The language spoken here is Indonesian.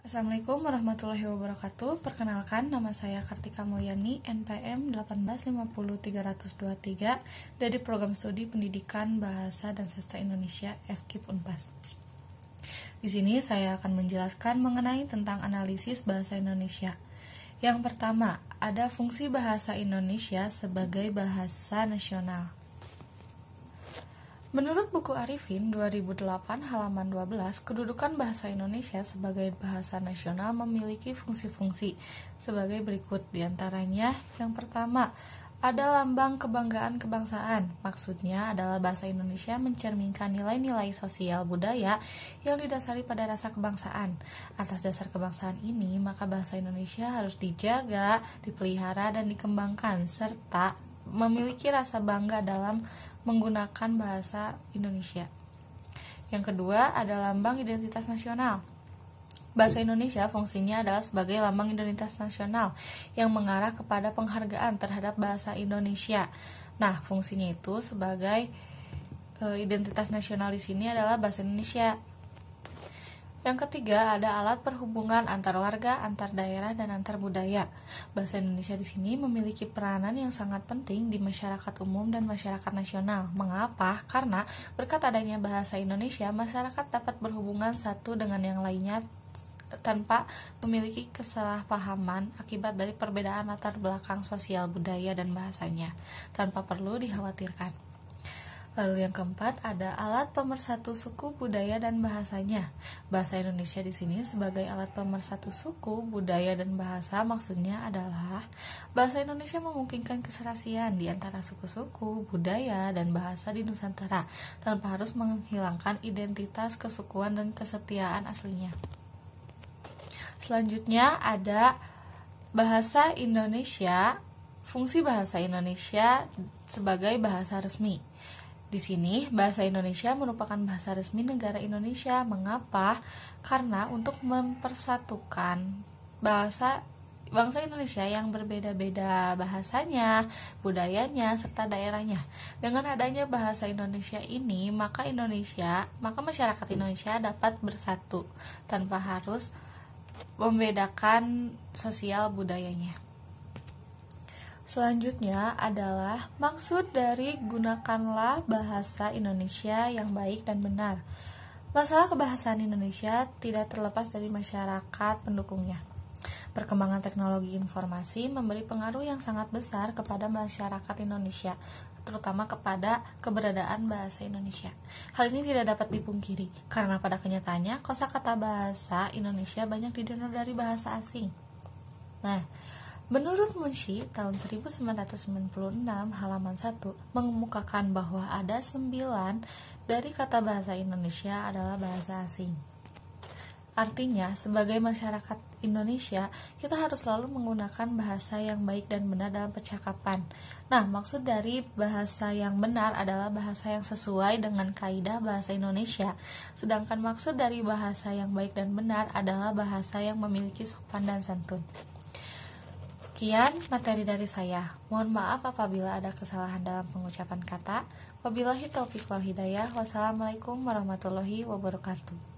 Assalamualaikum warahmatullahi wabarakatuh. Perkenalkan, nama saya Kartika Mulyani, NPM 1850323 dari Program Studi Pendidikan Bahasa dan Sastra Indonesia FKIP Unpas. Di sini saya akan menjelaskan mengenai tentang analisis bahasa Indonesia. Yang pertama, ada fungsi bahasa Indonesia sebagai bahasa nasional. Menurut buku Arifin 2008 halaman 12, kedudukan bahasa Indonesia sebagai bahasa nasional memiliki fungsi-fungsi sebagai berikut. Di antaranya, yang pertama, ada lambang kebanggaan kebangsaan. Maksudnya adalah bahasa Indonesia mencerminkan nilai-nilai sosial budaya yang didasari pada rasa kebangsaan. Atas dasar kebangsaan ini, maka bahasa Indonesia harus dijaga, dipelihara, dan dikembangkan, serta memiliki rasa bangga dalam menggunakan bahasa Indonesia. Yang kedua, ada lambang identitas nasional. Bahasa Indonesia fungsinya adalah sebagai lambang identitas nasional yang mengarah kepada penghargaan terhadap bahasa Indonesia. Nah, fungsinya itu sebagai identitas nasional di sini adalah bahasa Indonesia. Yang ketiga, ada alat perhubungan antar warga, antar daerah, dan antar budaya. Bahasa Indonesia di sini memiliki peranan yang sangat penting di masyarakat umum dan masyarakat nasional. Mengapa? Karena berkat adanya bahasa Indonesia, masyarakat dapat berhubungan satu dengan yang lainnya tanpa memiliki kesalahpahaman akibat dari perbedaan latar belakang sosial, budaya, dan bahasanya, tanpa perlu dikhawatirkan. Lalu yang keempat, ada alat pemersatu suku, budaya, dan bahasanya. Bahasa Indonesia di sini sebagai alat pemersatu suku, budaya, dan bahasa maksudnya adalah bahasa Indonesia memungkinkan keserasian di antara suku-suku, budaya, dan bahasa di Nusantara tanpa harus menghilangkan identitas kesukuan dan kesetiaan aslinya. Selanjutnya ada bahasa Indonesia, fungsi bahasa Indonesia sebagai bahasa resmi. Di sini, bahasa Indonesia merupakan bahasa resmi negara Indonesia. Mengapa? Karena untuk mempersatukan bangsa Indonesia yang berbeda-beda bahasanya, budayanya, serta daerahnya. Dengan adanya bahasa Indonesia ini, maka masyarakat Indonesia dapat bersatu tanpa harus membedakan sosial budayanya. Selanjutnya adalah maksud dari gunakanlah bahasa Indonesia yang baik dan benar. Masalah kebahasaan Indonesia tidak terlepas dari masyarakat pendukungnya. Perkembangan teknologi informasi memberi pengaruh yang sangat besar kepada masyarakat Indonesia, terutama kepada keberadaan bahasa Indonesia. Hal ini tidak dapat dipungkiri, karena pada kenyataannya kosakata bahasa Indonesia banyak didengar dari bahasa asing. Nah, menurut Munshi tahun 1996 halaman 1 mengemukakan bahwa ada 9 dari kata bahasa Indonesia adalah bahasa asing. Artinya, sebagai masyarakat Indonesia, kita harus selalu menggunakan bahasa yang baik dan benar dalam percakapan. Nah, maksud dari bahasa yang benar adalah bahasa yang sesuai dengan kaidah bahasa Indonesia. Sedangkan maksud dari bahasa yang baik dan benar adalah bahasa yang memiliki sopan dan santun. Sekian materi dari saya. Mohon maaf apabila ada kesalahan dalam pengucapan kata. Wabillahi taufiq wal hidayah. Wassalamualaikum warahmatullahi wabarakatuh.